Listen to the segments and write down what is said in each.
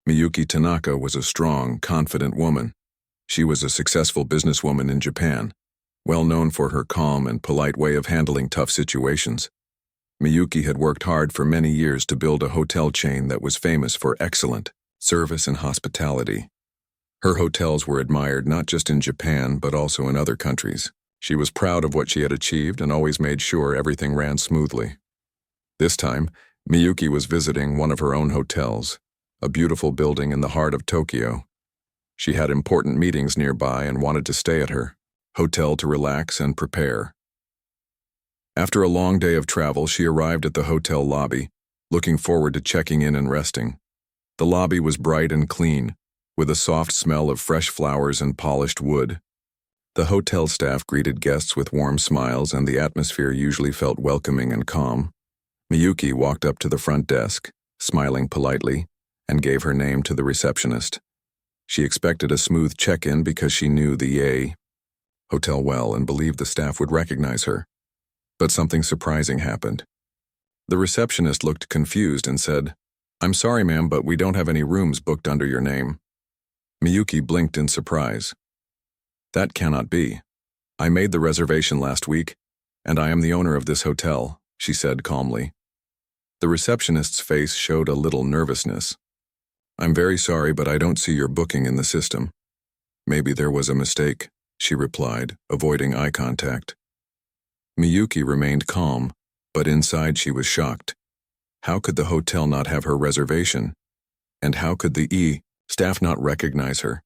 Miyuki Tanaka was a strong, confident woman. She was a successful businesswoman in Japan, well known for her calm and polite way of handling tough situations. Miyuki had worked hard for many years to build a hotel chain that was famous for excellent service and hospitality. Her hotels were admired not just in Japan but also in other countries. She was proud of what she had achieved and always made sure everything ran smoothly. This time, Miyuki was visiting one of her own hotels, a beautiful building in the heart of Tokyo. She had important meetings nearby and wanted to stay at her hotel to relax and prepare. After a long day of travel, she arrived at the hotel lobby, looking forward to checking in and resting. The lobby was bright and clean, with a soft smell of fresh flowers and polished wood. The hotel staff greeted guests with warm smiles, and the atmosphere usually felt welcoming and calm. Miyuki walked up to the front desk, smiling politely, and gave her name to the receptionist. She expected a smooth check-in because she knew the hotel well and believed the staff would recognize her. But something surprising happened. The receptionist looked confused and said, "I'm sorry, ma'am, but we don't have any rooms booked under your name." Miyuki blinked in surprise. "That cannot be. I made the reservation last week, and I am the owner of this hotel," she said calmly. The receptionist's face showed a little nervousness. "I'm very sorry, but I don't see your booking in the system." "Maybe there was a mistake," she replied, avoiding eye contact. Miyuki remained calm, but inside she was shocked. How could the hotel not have her reservation? And how could the staff not recognize her?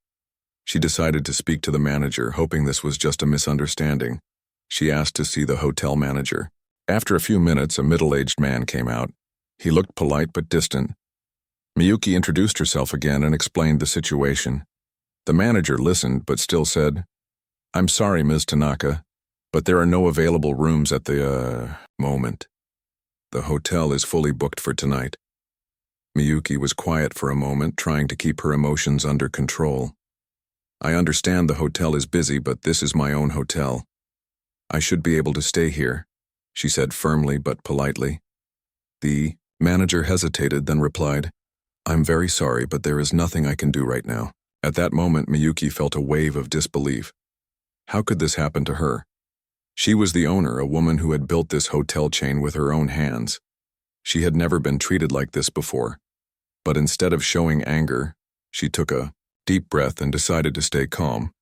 She decided to speak to the manager, hoping this was just a misunderstanding. She asked to see the hotel manager. After a few minutes, a middle-aged man came out. He looked polite but distant. Miyuki introduced herself again and explained the situation. The manager listened but still said, "I'm sorry, Ms. Tanaka, but there are no available rooms at the moment. The hotel is fully booked for tonight." Miyuki was quiet for a moment, trying to keep her emotions under control. "I understand the hotel is busy, but this is my own hotel. I should be able to stay here," she said firmly but politely. The manager hesitated, then replied, "I'm very sorry, but there is nothing I can do right now." At that moment, Miyuki felt a wave of disbelief. How could this happen to her? She was the owner, a woman who had built this hotel chain with her own hands. She had never been treated like this before. But instead of showing anger, she took a deep breath and decided to stay calm.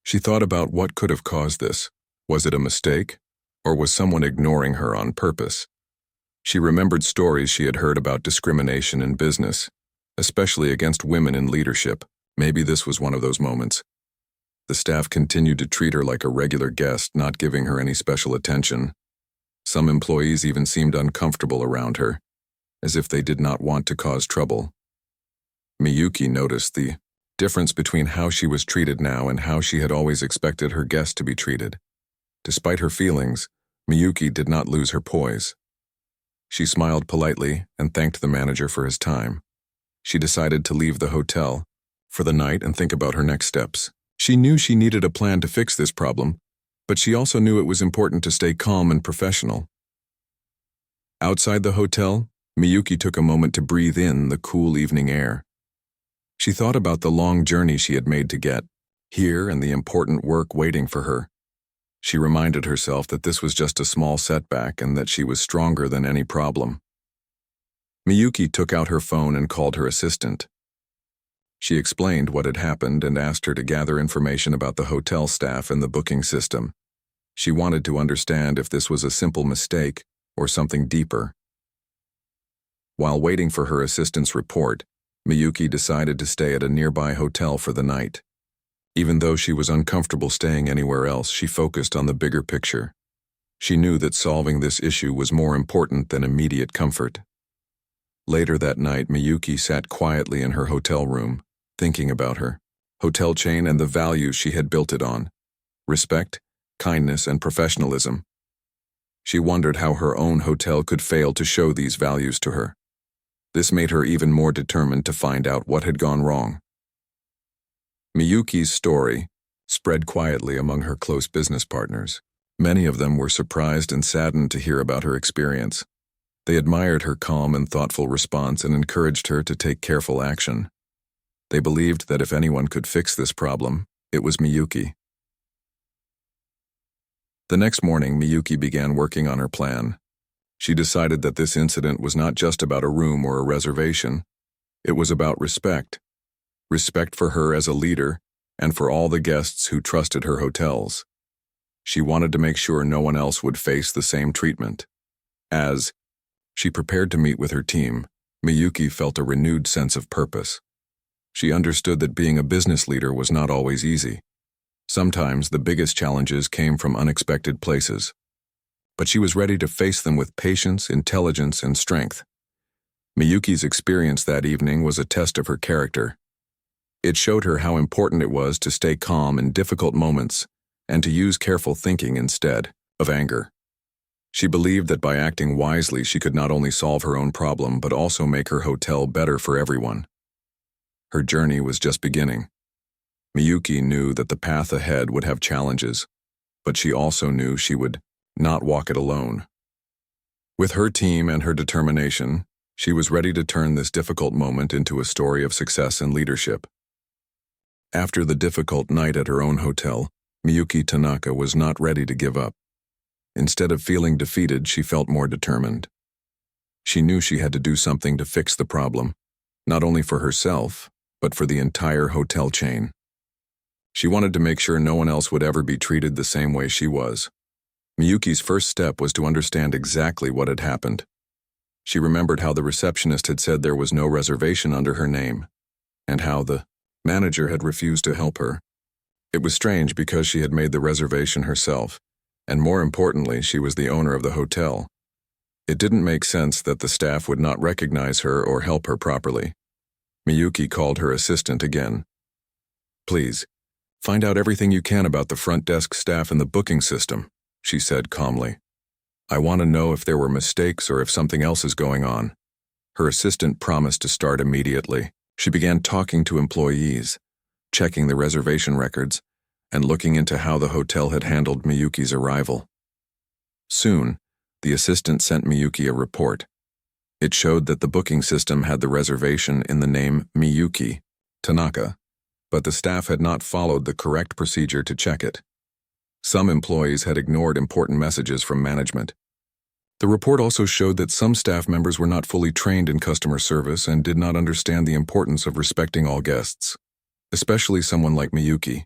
She thought about what could have caused this. Was it a mistake, or was someone ignoring her on purpose? She remembered stories she had heard about discrimination in business, especially against women in leadership. Maybe this was one of those moments. The staff continued to treat her like a regular guest, not giving her any special attention. Some employees even seemed uncomfortable around her, as if they did not want to cause trouble. Miyuki noticed the difference between how she was treated now and how she had always expected her guests to be treated. Despite her feelings, Miyuki did not lose her poise. She smiled politely and thanked the manager for his time. She decided to leave the hotel for the night and think about her next steps. She knew she needed a plan to fix this problem, but she also knew it was important to stay calm and professional. Outside the hotel, Miyuki took a moment to breathe in the cool evening air. She thought about the long journey she had made to get here and the important work waiting for her. She reminded herself that this was just a small setback and that she was stronger than any problem. Miyuki took out her phone and called her assistant. She explained what had happened and asked her to gather information about the hotel staff and the booking system. She wanted to understand if this was a simple mistake or something deeper. While waiting for her assistant's report, Miyuki decided to stay at a nearby hotel for the night. Even though she was uncomfortable staying anywhere else, she focused on the bigger picture. She knew that solving this issue was more important than immediate comfort. Later that night, Miyuki sat quietly in her hotel room, thinking about her hotel chain and the values she had built it on: respect, kindness, and professionalism. She wondered how her own hotel could fail to show these values to her. This made her even more determined to find out what had gone wrong. Miyuki's story spread quietly among her close business partners. Many of them were surprised and saddened to hear about her experience. They admired her calm and thoughtful response and encouraged her to take careful action. They believed that if anyone could fix this problem, it was Miyuki. The next morning, Miyuki began working on her plan. She decided that this incident was not just about a room or a reservation. It was about respect. Respect for her as a leader and for all the guests who trusted her hotels. She wanted to make sure no one else would face the same treatment. As she prepared to meet with her team, Miyuki felt a renewed sense of purpose. She understood that being a business leader was not always easy. Sometimes the biggest challenges came from unexpected places. But she was ready to face them with patience, intelligence, and strength. Miyuki's experience that evening was a test of her character. It showed her how important it was to stay calm in difficult moments and to use careful thinking instead of anger. She believed that by acting wisely, she could not only solve her own problem but also make her hotel better for everyone. Her journey was just beginning. Miyuki knew that the path ahead would have challenges, but she also knew she would not walk it alone. With her team and her determination, she was ready to turn this difficult moment into a story of success and leadership. After the difficult night at her own hotel, Miyuki Tanaka was not ready to give up. Instead of feeling defeated, she felt more determined. She knew she had to do something to fix the problem, not only for herself, but for the entire hotel chain. She wanted to make sure no one else would ever be treated the same way she was. Miyuki's first step was to understand exactly what had happened. She remembered how the receptionist had said there was no reservation under her name, and how the manager had refused to help her. It was strange because she had made the reservation herself, and more importantly, she was the owner of the hotel. It didn't make sense that the staff would not recognize her or help her properly. Miyuki called her assistant again. "Please, find out everything you can about the front desk staff and the booking system," she said calmly. "I want to know if there were mistakes or if something else is going on." Her assistant promised to start immediately. She began talking to employees, checking the reservation records, and looking into how the hotel had handled Miyuki's arrival. Soon, the assistant sent Miyuki a report. It showed that the booking system had the reservation in the name Miyuki Tanaka, but the staff had not followed the correct procedure to check it. Some employees had ignored important messages from management. The report also showed that some staff members were not fully trained in customer service and did not understand the importance of respecting all guests, especially someone like Miyuki.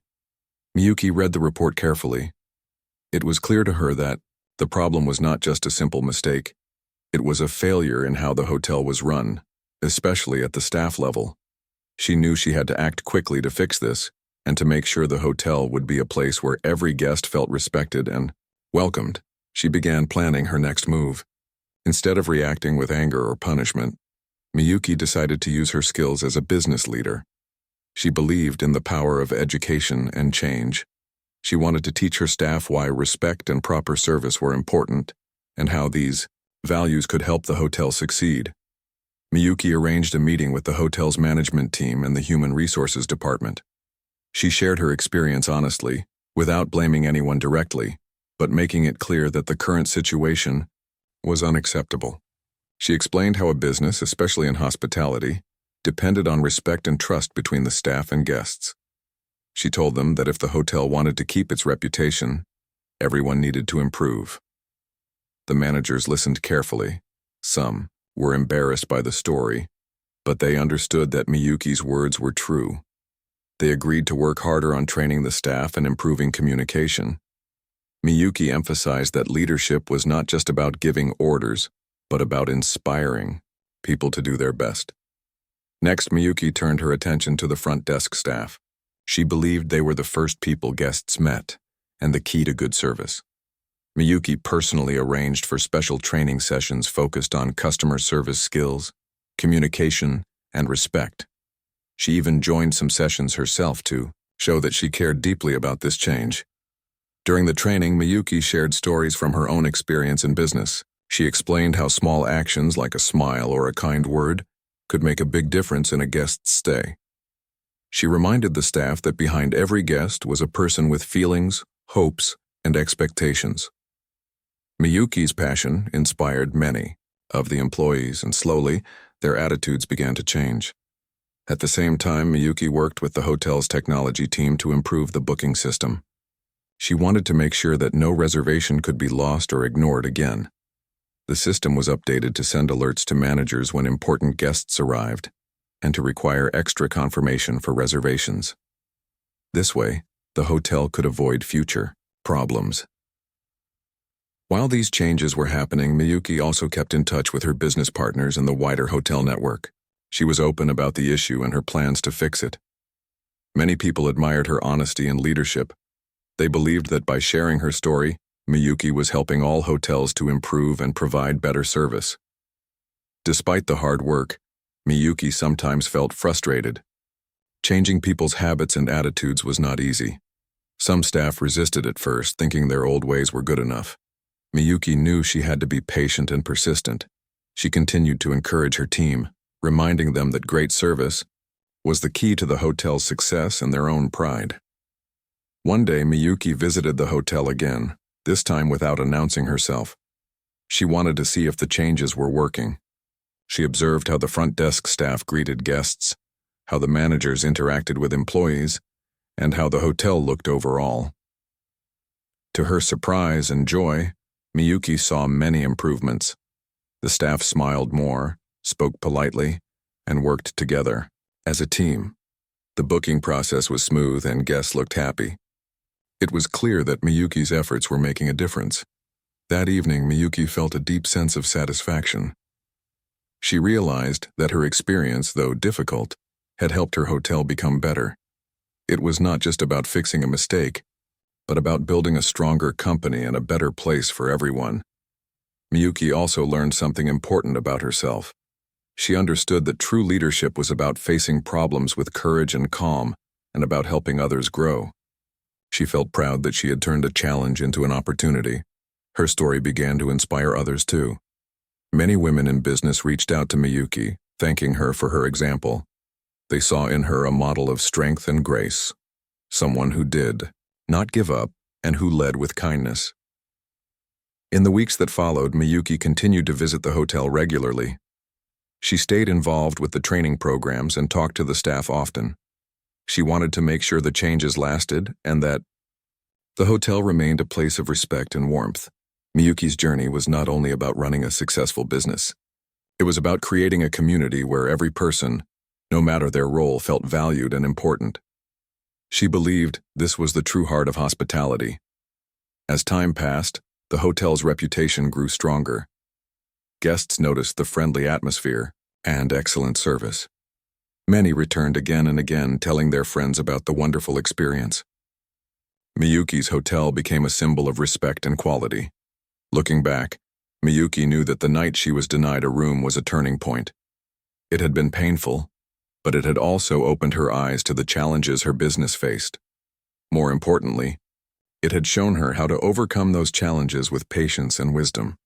Miyuki read the report carefully. It was clear to her that the problem was not just a simple mistake. It was a failure in how the hotel was run, especially at the staff level. She knew she had to act quickly to fix this and to make sure the hotel would be a place where every guest felt respected and welcomed. She began planning her next move. Instead of reacting with anger or punishment, Miyuki decided to use her skills as a business leader. She believed in the power of education and change. She wanted to teach her staff why respect and proper service were important and how these values could help the hotel succeed. Miyuki arranged a meeting with the hotel's management team and the human resources department. She shared her experience honestly, without blaming anyone directly, but making it clear that the current situation was unacceptable. She explained how a business, especially in hospitality, depended on respect and trust between the staff and guests. She told them that if the hotel wanted to keep its reputation, everyone needed to improve. The managers listened carefully. Some were embarrassed by the story, but they understood that Miyuki's words were true. They agreed to work harder on training the staff and improving communication. Miyuki emphasized that leadership was not just about giving orders, but about inspiring people to do their best. Next, Miyuki turned her attention to the front desk staff. She believed they were the first people guests met and the key to good service. Miyuki personally arranged for special training sessions focused on customer service skills, communication, and respect. She even joined some sessions herself to show that she cared deeply about this change. During the training, Miyuki shared stories from her own experience in business. She explained how small actions like a smile or a kind word could make a big difference in a guest's stay. She reminded the staff that behind every guest was a person with feelings, hopes, and expectations. Miyuki's passion inspired many. of the employees, and slowly, their attitudes began to change. At the same time, Miyuki worked with the hotel's technology team to improve the booking system. She wanted to make sure that no reservation could be lost or ignored again. The system was updated to send alerts to managers when important guests arrived, and to require extra confirmation for reservations. This way, the hotel could avoid future problems. While these changes were happening, Miyuki also kept in touch with her business partners and the wider hotel network. She was open about the issue and her plans to fix it. Many people admired her honesty and leadership. They believed that by sharing her story, Miyuki was helping all hotels to improve and provide better service. Despite the hard work, Miyuki sometimes felt frustrated. Changing people's habits and attitudes was not easy. Some staff resisted at first, thinking their old ways were good enough. Miyuki knew she had to be patient and persistent. She continued to encourage her team, reminding them that great service was the key to the hotel's success and their own pride. One day, Miyuki visited the hotel again, this time without announcing herself. She wanted to see if the changes were working. She observed how the front desk staff greeted guests, how the managers interacted with employees, and how the hotel looked overall. To her surprise and joy, Miyuki saw many improvements. The staff smiled more, spoke politely, and worked together as a team. The booking process was smooth and guests looked happy. It was clear that Miyuki's efforts were making a difference. That evening, Miyuki felt a deep sense of satisfaction. She realized that her experience, though difficult, had helped her hotel become better. It was not just about fixing a mistake, but about building a stronger company and a better place for everyone. Miyuki also learned something important about herself. She understood that true leadership was about facing problems with courage and calm, and about helping others grow. She felt proud that she had turned a challenge into an opportunity. Her story began to inspire others too. Many women in business reached out to Miyuki, thanking her for her example. They saw in her a model of strength and grace, someone who did not give up and who led with kindness. In the weeks that followed, Miyuki continued to visit the hotel regularly. She stayed involved with the training programs and talked to the staff often. She wanted to make sure the changes lasted and that the hotel remained a place of respect and warmth. Miyuki's journey was not only about running a successful business. It was about creating a community where every person, no matter their role, felt valued and important. She believed this was the true heart of hospitality. As time passed, the hotel's reputation grew stronger. Guests noticed the friendly atmosphere and excellent service. Many returned again and again, telling their friends about the wonderful experience. Miyuki's hotel became a symbol of respect and quality. Looking back, Miyuki knew that the night she was denied a room was a turning point. It had been painful, but it had also opened her eyes to the challenges her business faced. More importantly, it had shown her how to overcome those challenges with patience and wisdom.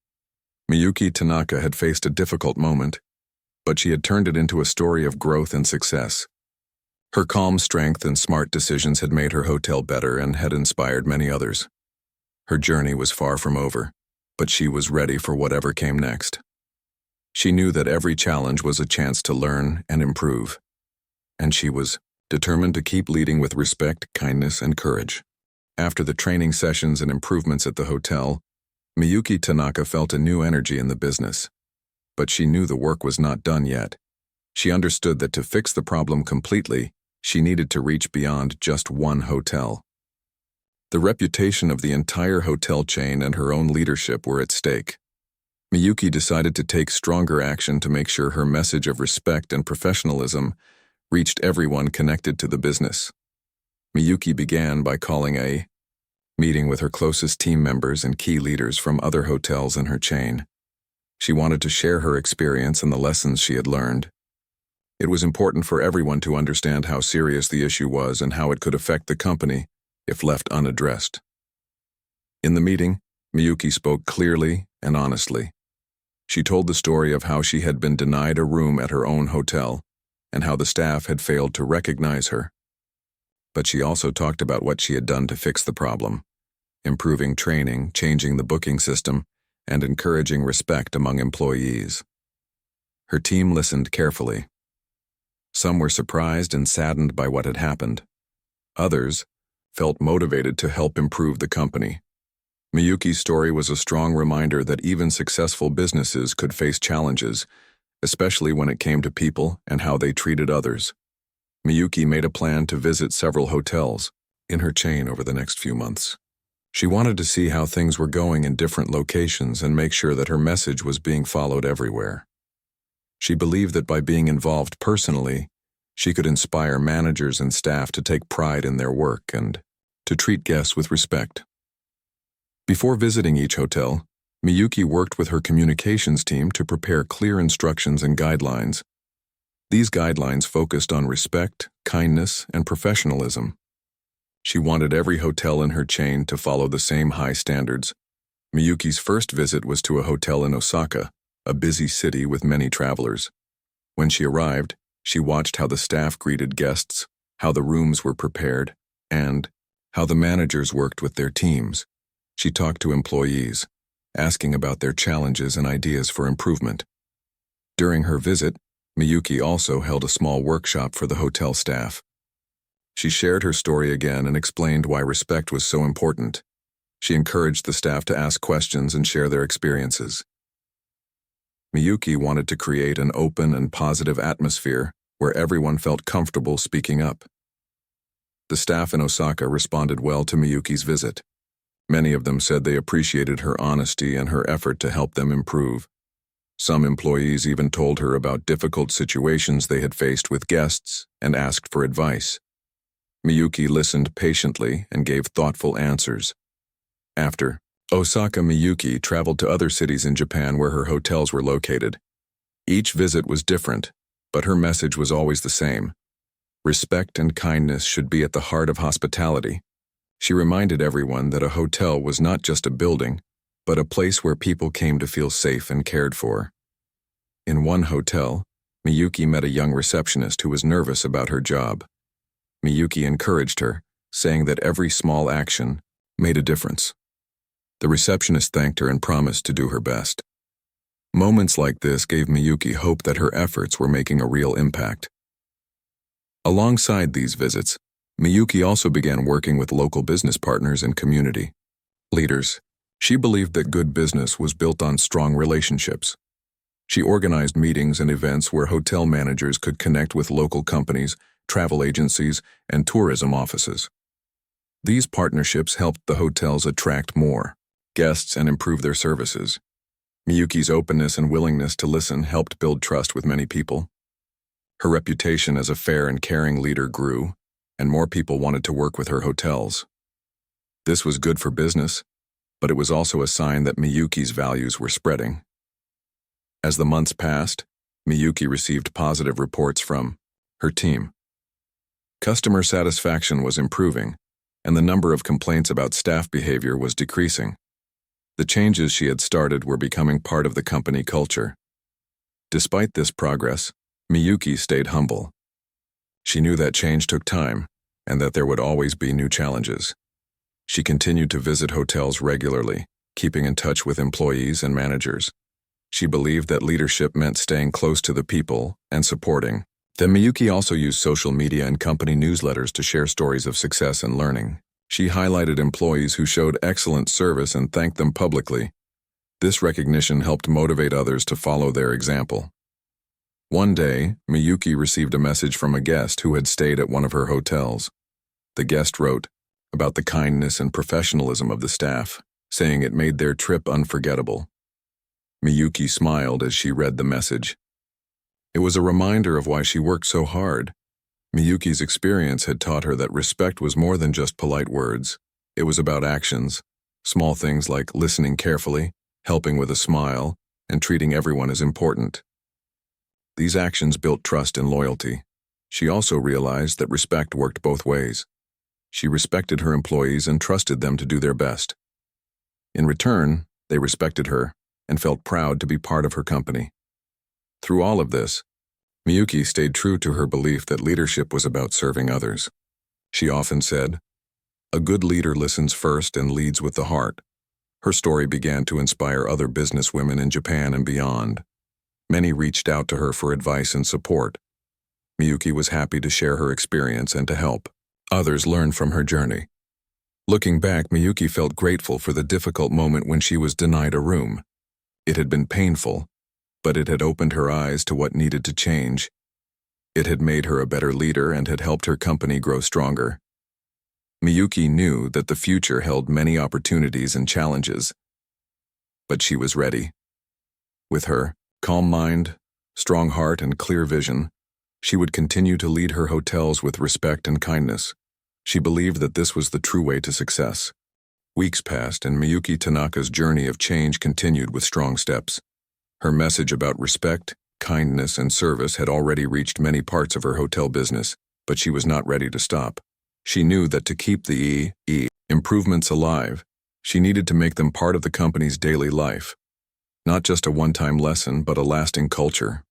Miyuki Tanaka had faced a difficult moment, but she had turned it into a story of growth and success. Her calm strength and smart decisions had made her hotel better and had inspired many others. Her journey was far from over, but she was ready for whatever came next. She knew that every challenge was a chance to learn and improve, and she was determined to keep leading with respect, kindness, and courage. After the training sessions and improvements at the hotel, Miyuki Tanaka felt a new energy in the business. But she knew the work was not done yet. She understood that to fix the problem completely, she needed to reach beyond just one hotel. The reputation of the entire hotel chain and her own leadership were at stake. Miyuki decided to take stronger action to make sure her message of respect and professionalism reached everyone connected to the business. Miyuki began by calling a meeting with her closest team members and key leaders from other hotels in her chain. She wanted to share her experience and the lessons she had learned. It was important for everyone to understand how serious the issue was and how it could affect the company if left unaddressed. In the meeting, Miyuki spoke clearly and honestly. She told the story of how she had been denied a room at her own hotel and how the staff had failed to recognize her. But she also talked about what she had done to fix the problem, improving training, changing the booking system, and encouraging respect among employees. Her team listened carefully. Some were surprised and saddened by what had happened. Others felt motivated to help improve the company. Miyuki's story was a strong reminder that even successful businesses could face challenges, especially when it came to people and how they treated others. Miyuki made a plan to visit several hotels in her chain over the next few months. She wanted to see how things were going in different locations and make sure that her message was being followed everywhere. She believed that by being involved personally, she could inspire managers and staff to take pride in their work and to treat guests with respect. Before visiting each hotel, Miyuki worked with her communications team to prepare clear instructions and guidelines. These guidelines focused on respect, kindness, and professionalism. She wanted every hotel in her chain to follow the same high standards. Miyuki's first visit was to a hotel in Osaka, a busy city with many travelers. When she arrived, she watched how the staff greeted guests, how the rooms were prepared, and how the managers worked with their teams. She talked to employees, asking about their challenges and ideas for improvement. During her visit, Miyuki also held a small workshop for the hotel staff. She shared her story again and explained why respect was so important. She encouraged the staff to ask questions and share their experiences. Miyuki wanted to create an open and positive atmosphere where everyone felt comfortable speaking up. The staff in Osaka responded well to Miyuki's visit. Many of them said they appreciated her honesty and her effort to help them improve. Some employees even told her about difficult situations they had faced with guests and asked for advice. Miyuki listened patiently and gave thoughtful answers. After Osaka, Miyuki traveled to other cities in Japan where her hotels were located. Each visit was different, but her message was always the same. Respect and kindness should be at the heart of hospitality. She reminded everyone that a hotel was not just a building, but a place where people came to feel safe and cared for. In one hotel, Miyuki met a young receptionist who was nervous about her job. Miyuki encouraged her, saying that every small action made a difference. The receptionist thanked her and promised to do her best. Moments like this gave Miyuki hope that her efforts were making a real impact. Alongside these visits, Miyuki also began working with local business partners and community leaders. She believed that good business was built on strong relationships. She organized meetings and events where hotel managers could connect with local companies, travel agencies, and tourism offices. These partnerships helped the hotels attract more guests and improve their services. Miyuki's openness and willingness to listen helped build trust with many people. Her reputation as a fair and caring leader grew, and more people wanted to work with her hotels. This was good for business, but it was also a sign that Miyuki's values were spreading. As the months passed, Miyuki received positive reports from her team. Customer satisfaction was improving, and the number of complaints about staff behavior was decreasing. The changes she had started were becoming part of the company culture. Despite this progress, Miyuki stayed humble. She knew that change took time, and that there would always be new challenges. She continued to visit hotels regularly, keeping in touch with employees and managers. She believed that leadership meant staying close to the people and supporting. Then Miyuki also used social media and company newsletters to share stories of success and learning. She highlighted employees who showed excellent service and thanked them publicly. This recognition helped motivate others to follow their example. One day, Miyuki received a message from a guest who had stayed at one of her hotels. The guest wrote about the kindness and professionalism of the staff, saying it made their trip unforgettable. Miyuki smiled as she read the message. It was a reminder of why she worked so hard. Miyuki's experience had taught her that respect was more than just polite words. It was about actions, small things like listening carefully, helping with a smile, and treating everyone as important. These actions built trust and loyalty. She also realized that respect worked both ways. She respected her employees and trusted them to do their best. In return, they respected her and felt proud to be part of her company. Through all of this, Miyuki stayed true to her belief that leadership was about serving others. She often said, "A good leader listens first and leads with the heart." Her story began to inspire other businesswomen in Japan and beyond. Many reached out to her for advice and support. Miyuki was happy to share her experience and to help others learn from her journey. Looking back, Miyuki felt grateful for the difficult moment when she was denied a room. It had been painful, but it had opened her eyes to what needed to change. It had made her a better leader and had helped her company grow stronger. Miyuki knew that the future held many opportunities and challenges, but she was ready. With her calm mind, strong heart, and clear vision, she would continue to lead her hotels with respect and kindness. She believed that this was the true way to success. Weeks passed, and Miyuki Tanaka's journey of change continued with strong steps. Her message about respect, kindness, and service had already reached many parts of her hotel business, but she was not ready to stop. She knew that to keep the improvements alive, she needed to make them part of the company's daily life. Not just a one-time lesson, but a lasting culture.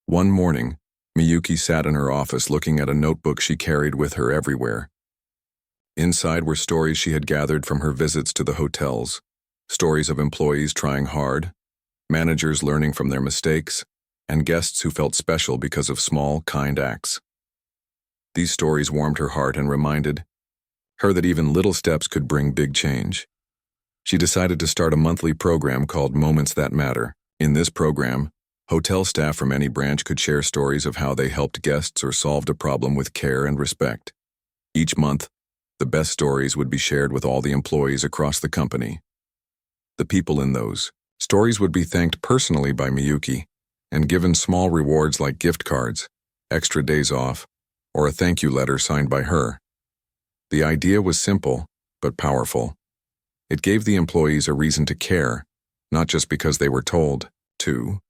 One morning, Miyuki sat in her office looking at a notebook she carried with her everywhere. Inside were stories she had gathered from her visits to the hotels, stories of employees trying hard, managers learning from their mistakes, and guests who felt special because of small, kind acts. These stories warmed her heart and reminded her that even little steps could bring big change. She decided to start a monthly program called Moments That Matter. In this program, hotel staff from any branch could share stories of how they helped guests or solved a problem with care and respect. Each month, the best stories would be shared with all the employees across the company. The people in those stories would be thanked personally by Miyuki and given small rewards like gift cards, extra days off, or a thank you letter signed by her. The idea was simple, but powerful. It gave the employees a reason to care, not just because they were told to,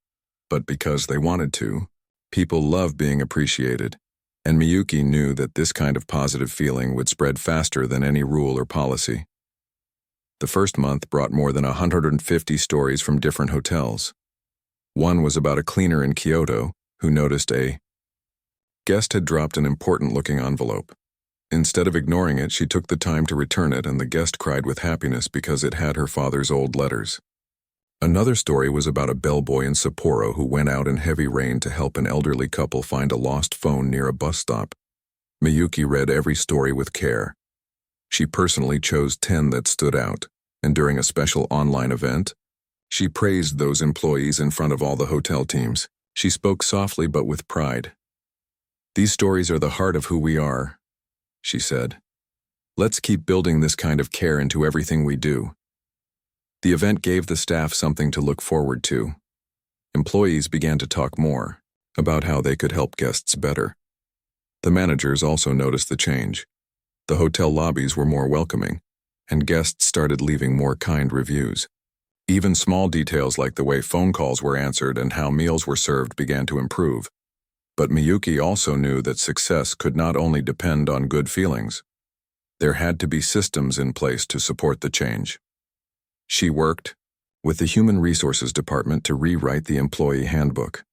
but because they wanted to. People love being appreciated, and Miyuki knew that this kind of positive feeling would spread faster than any rule or policy. The first month brought more than 150 stories from different hotels. One was about a cleaner in Kyoto who noticed a guest had dropped an important-looking envelope. Instead of ignoring it, she took the time to return it, and the guest cried with happiness because it had her father's old letters. Another story was about a bellboy in Sapporo who went out in heavy rain to help an elderly couple find a lost phone near a bus stop. Miyuki read every story with care. She personally chose 10 that stood out, and during a special online event, she praised those employees in front of all the hotel teams. She spoke softly but with pride. "These stories are the heart of who we are," she said. "Let's keep building this kind of care into everything we do." The event gave the staff something to look forward to. Employees began to talk more about how they could help guests better. The managers also noticed the change. The hotel lobbies were more welcoming, and guests started leaving more kind reviews. Even small details like the way phone calls were answered and how meals were served began to improve. But Miyuki also knew that success could not only depend on good feelings. There had to be systems in place to support the change. She worked with the Human Resources Department to rewrite the employee handbook.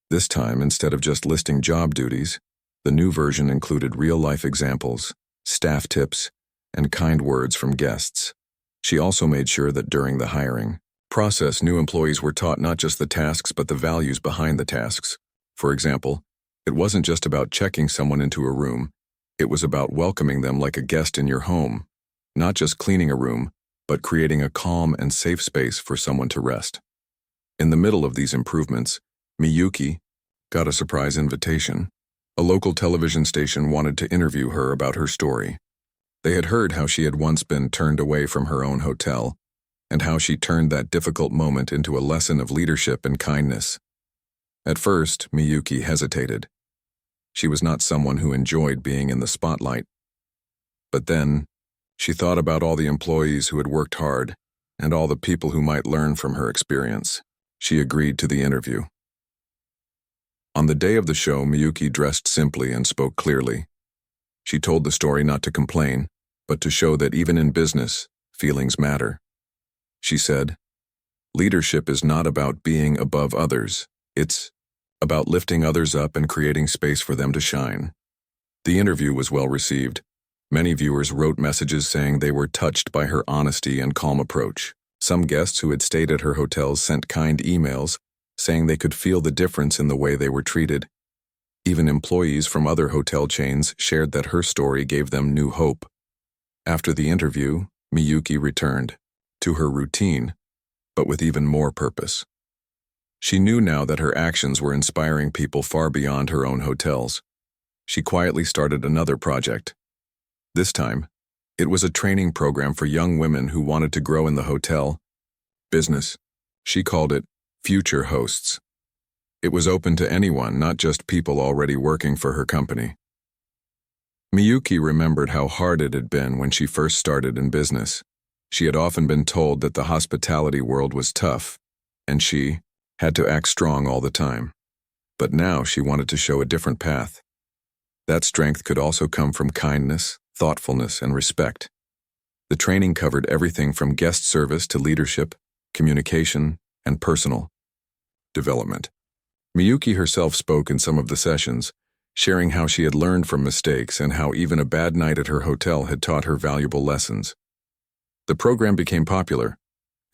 This time, instead of just listing job duties, the new version included real-life examples, staff tips, and kind words from guests. She also made sure that during the hiring process, new employees were taught not just the tasks but the values behind the tasks. For example, it wasn't just about checking someone into a room. It was about welcoming them like a guest in your home, not just cleaning a room, but creating a calm and safe space for someone to rest. In the middle of these improvements, Miyuki got a surprise invitation. A local television station wanted to interview her about her story. They had heard how she had once been turned away from her own hotel, and how she turned that difficult moment into a lesson of leadership and kindness. At first, Miyuki hesitated. She was not someone who enjoyed being in the spotlight. But then, she thought about all the employees who had worked hard, and all the people who might learn from her experience. She agreed to the interview. On the day of the show, Miyuki dressed simply and spoke clearly. She told the story not to complain, but to show that even in business, feelings matter. She said, "Leadership is not about being above others. It's about lifting others up and creating space for them to shine." The interview was well received, Many viewers wrote messages saying they were touched by her honesty and calm approach. Some guests who had stayed at her hotels sent kind emails saying they could feel the difference in the way they were treated. Even employees from other hotel chains shared that her story gave them new hope. After the interview, Miyuki returned to her routine, but with even more purpose. She knew now that her actions were inspiring people far beyond her own hotels. She quietly started another project. This time, it was a training program for young women who wanted to grow in the hotel business. She called it Future Hosts. It was open to anyone, not just people already working for her company. Miyuki remembered how hard it had been when she first started in business. She had often been told that the hospitality world was tough, and she had to act strong all the time. But now she wanted to show a different path. That strength could also come from kindness, thoughtfulness, and respect. The training covered everything from guest service to leadership, communication, and personal development. Miyuki herself spoke in some of the sessions, sharing how she had learned from mistakes and how even a bad night at her hotel had taught her valuable lessons. The program became popular,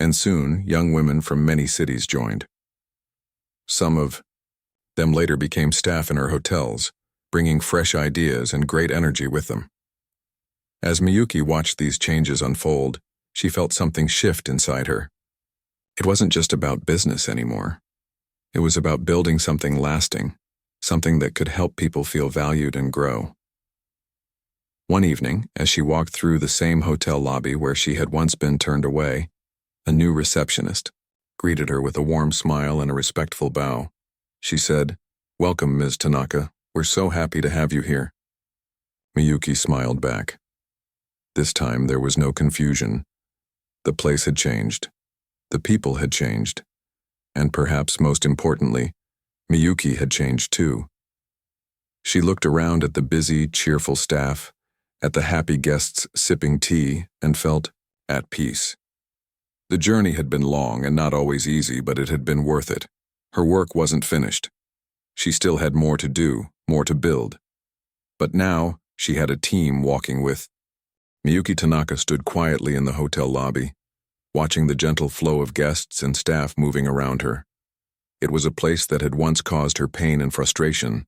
and soon young women from many cities joined. Some of them later became staff in her hotels, bringing fresh ideas and great energy with them. As Miyuki watched these changes unfold, she felt something shift inside her. It wasn't just about business anymore. It was about building something lasting, something that could help people feel valued and grow. One evening, as she walked through the same hotel lobby where she had once been turned away, a new receptionist greeted her with a warm smile and a respectful bow. She said, "Welcome, Ms. Tanaka. We're so happy to have you here." Miyuki smiled back. This time there was no confusion. The place had changed. The people had changed. And perhaps most importantly, Miyuki had changed too. She looked around at the busy, cheerful staff, at the happy guests sipping tea, and felt at peace. The journey had been long and not always easy, but it had been worth it. Her work wasn't finished. She still had more to do, more to build. But now she had a team walking with. Miyuki Tanaka stood quietly in the hotel lobby, watching the gentle flow of guests and staff moving around her. It was a place that had once caused her pain and frustration,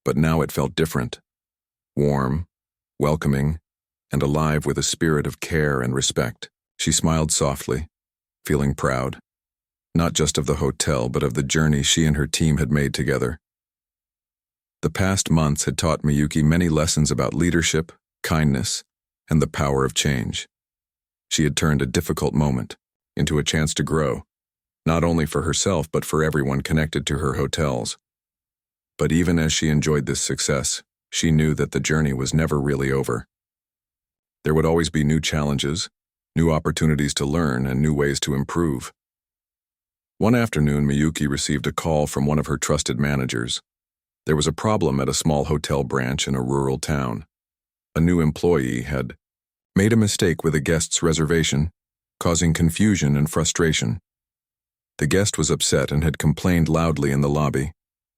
but now it felt different. Warm, welcoming, and alive with a spirit of care and respect. She smiled softly, feeling proud, not just of the hotel, but of the journey she and her team had made together. The past months had taught Miyuki many lessons about leadership, kindness, and the power of change. She had turned a difficult moment into a chance to grow, not only for herself but for everyone connected to her hotels. But even as she enjoyed this success, she knew that the journey was never really over. There would always be new challenges, new opportunities to learn, and new ways to improve. One afternoon, Miyuki received a call from one of her trusted managers. There was a problem at a small hotel branch in a rural town. A new employee had made a mistake with a guest's reservation, causing confusion and frustration. The guest was upset and had complained loudly in the lobby.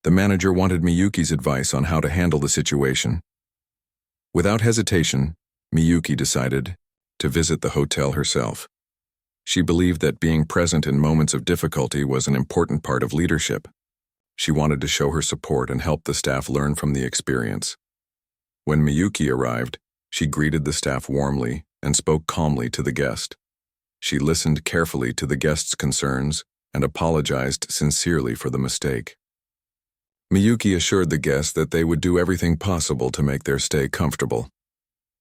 The manager wanted Miyuki's advice on how to handle the situation. Without hesitation, Miyuki decided to visit the hotel herself. She believed that being present in moments of difficulty was an important part of leadership. She wanted to show her support and help the staff learn from the experience. When Miyuki arrived, she greeted the staff warmly and spoke calmly to the guest. She listened carefully to the guest's concerns and apologized sincerely for the mistake. Miyuki assured the guests that they would do everything possible to make their stay comfortable.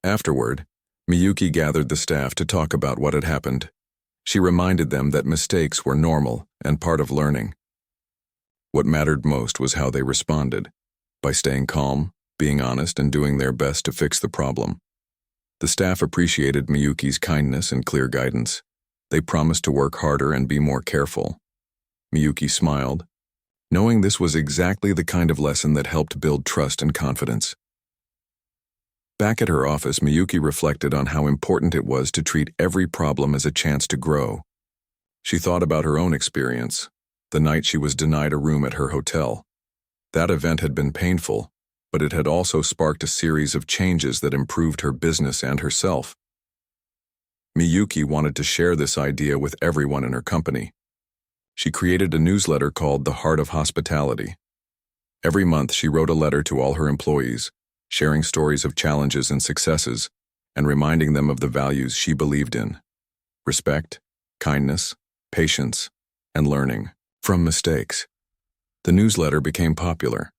Afterward, Miyuki gathered the staff to talk about what had happened. She reminded them that mistakes were normal and part of learning. What mattered most was how they responded, by staying calm, being honest, and doing their best to fix the problem. The staff appreciated Miyuki's kindness and clear guidance. They promised to work harder and be more careful. Miyuki smiled, knowing this was exactly the kind of lesson that helped build trust and confidence. Back at her office, Miyuki reflected on how important it was to treat every problem as a chance to grow. She thought about her own experience, the night she was denied a room at her hotel. That event had been painful, but it had also sparked a series of changes that improved her business and herself. Miyuki wanted to share this idea with everyone in her company. She created a newsletter called The Heart of Hospitality. Every month, she wrote a letter to all her employees, sharing stories of challenges and successes, and reminding them of the values she believed in: respect, kindness, patience, and learning from mistakes. The newsletter became popular.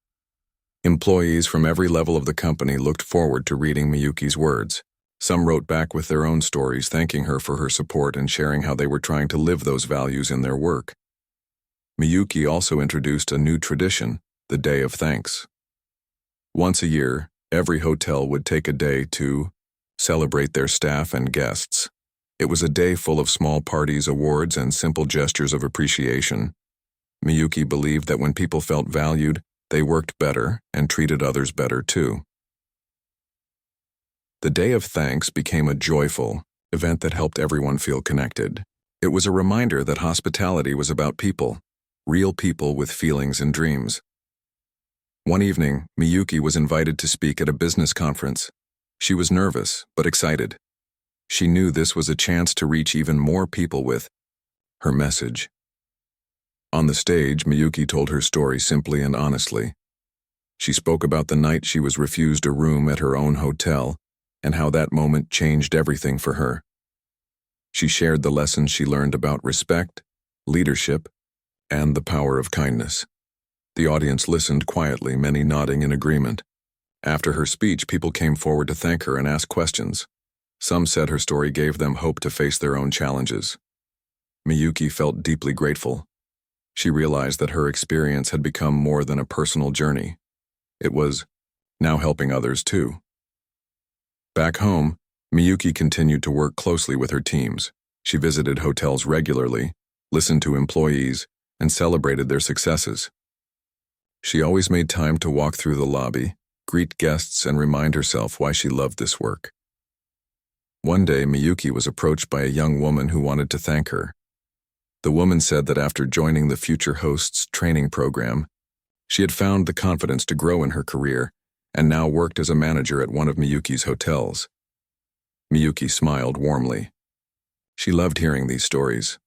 Employees from every level of the company looked forward to reading Miyuki's words. Some wrote back with their own stories, thanking her for her support and sharing how they were trying to live those values in their work. Miyuki also introduced a new tradition, the Day of Thanks. Once a year, every hotel would take a day to celebrate their staff and guests. It was a day full of small parties, awards, and simple gestures of appreciation. Miyuki believed that when people felt valued, they worked better and treated others better too. The Day of Thanks became a joyful event that helped everyone feel connected. It was a reminder that hospitality was about people, real people with feelings and dreams. One evening, Miyuki was invited to speak at a business conference. She was nervous, but excited. She knew this was a chance to reach even more people with her message. On the stage, Miyuki told her story simply and honestly. She spoke about the night she was refused a room at her own hotel and how that moment changed everything for her. She shared the lessons she learned about respect, leadership, and the power of kindness. The audience listened quietly, many nodding in agreement. After her speech, people came forward to thank her and ask questions. Some said her story gave them hope to face their own challenges. Miyuki felt deeply grateful. She realized that her experience had become more than a personal journey. It was now helping others too. Back home, Miyuki continued to work closely with her teams. She visited hotels regularly, listened to employees, and celebrated their successes. She always made time to walk through the lobby, greet guests, and remind herself why she loved this work. One day, Miyuki was approached by a young woman who wanted to thank her. The woman said that after joining the Future Hosts training program, she had found the confidence to grow in her career and now worked as a manager at one of Miyuki's hotels. Miyuki smiled warmly. She loved hearing these stories.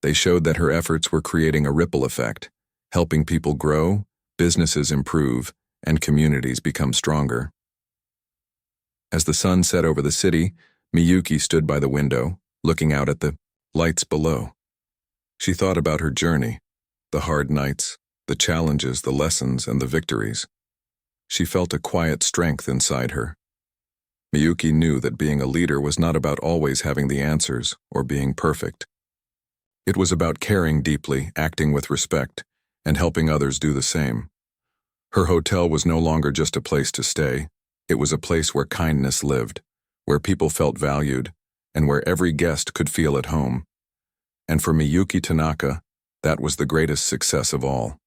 They showed that her efforts were creating a ripple effect, helping people grow, businesses improve, and communities become stronger. As the sun set over the city, Miyuki stood by the window, looking out at the lights below. She thought about her journey, the hard nights, the challenges, the lessons, and the victories. She felt a quiet strength inside her. Miyuki knew that being a leader was not about always having the answers or being perfect. It was about caring deeply, acting with respect, and helping others do the same. Her hotel was no longer just a place to stay. It was a place where kindness lived, where people felt valued, and where every guest could feel at home. And for Miyuki Tanaka, that was the greatest success of all.